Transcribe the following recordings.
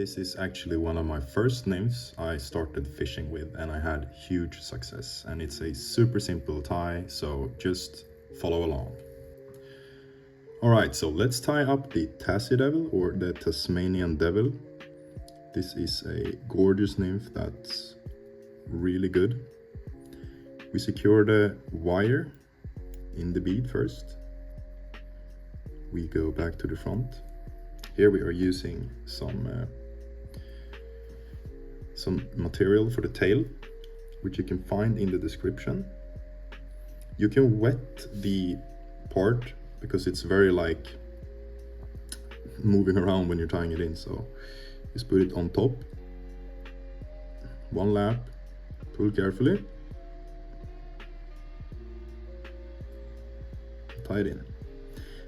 This is actually one of my first nymphs I started fishing with, and I had huge success. And it's a super simple tie, so just follow along. Alright, so let's tie up the Tassie Devil, or the Tasmanian Devil. This is a gorgeous nymph that's really good. We secure the wire in the bead first. We go back to the front. Here we are using some material for the tail, which you can find in the description. You can wet the part because it's very like moving around when you're tying it in, so just put it on top, one lap, pull carefully, tie it in.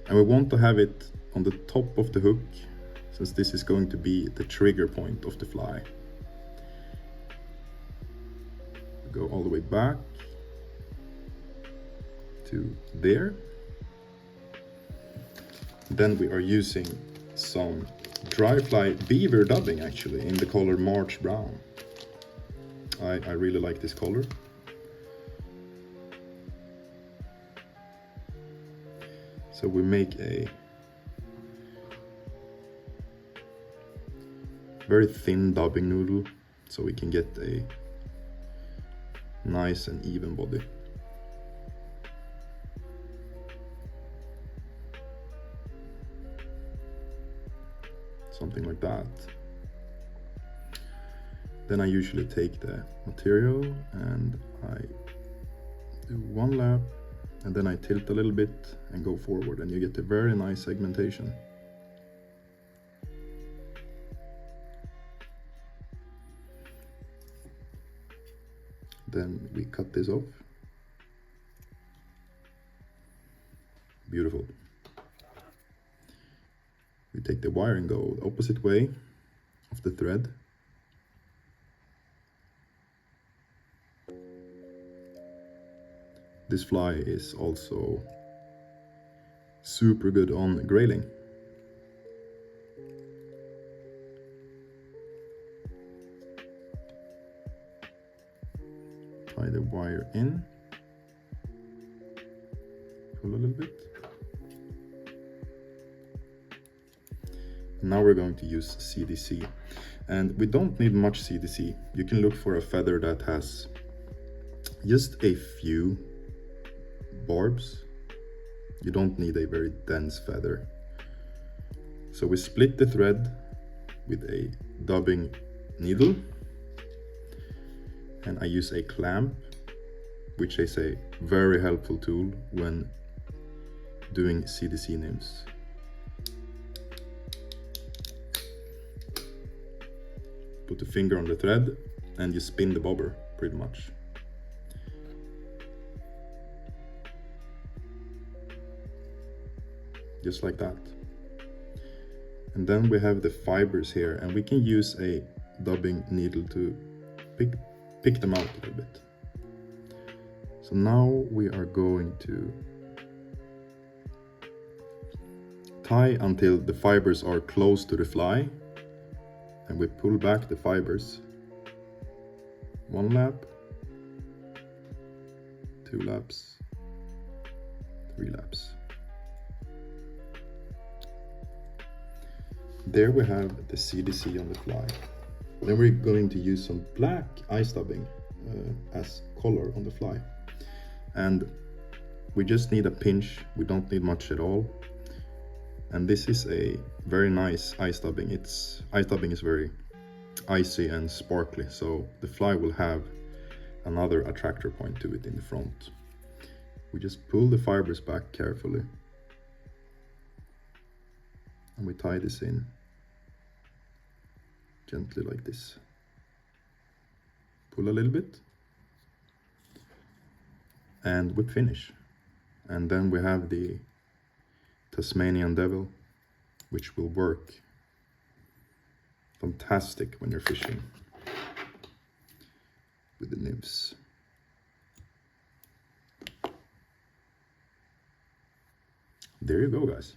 And we want to have it on the top of the hook, since this is going to be the trigger point of the fly. Go all the way back to there. Then we are using some dry fly beaver dubbing, actually, in the color March Brown. I really like this color. So we make a very thin dubbing noodle so we can get a nice and even body. Something like that. Then I usually take the material and I do one lap, and then I tilt a little bit and go forward, and you get a very nice segmentation. Then we cut this off. Beautiful. We take the wire and go the opposite way of the thread. This fly is also super good on grayling. Tie the wire in, pull a little bit. Now we're going to use CDC, and we don't need much CDC. You can look for a feather that has just a few barbs. You don't need a very dense feather. So we split the thread with a dubbing needle, and I use a clamp, which is a very helpful tool when doing CDC nymphs. Put the finger on the thread and you spin the bobber, pretty much. Just like that. And then we have the fibers here, and we can use a dubbing needle to pick them out a little bit. So now we are going to tie until the fibers are close to the fly, and we pull back the fibers. One lap, two laps, three laps. There we have the CDC on the fly. Then we're going to use some black ice dubbing as color on the fly. And we just need a pinch, we don't need much at all. And this is a very nice ice dubbing. Ice dubbing is very icy and sparkly, so the fly will have another attractor point to it in the front. We just pull the fibers back carefully. And we tie this in gently like this. Pull a little bit and whip finish. And then we have the Tasmanian Devil, which will work fantastic when you're fishing with the nymphs. There you go, guys.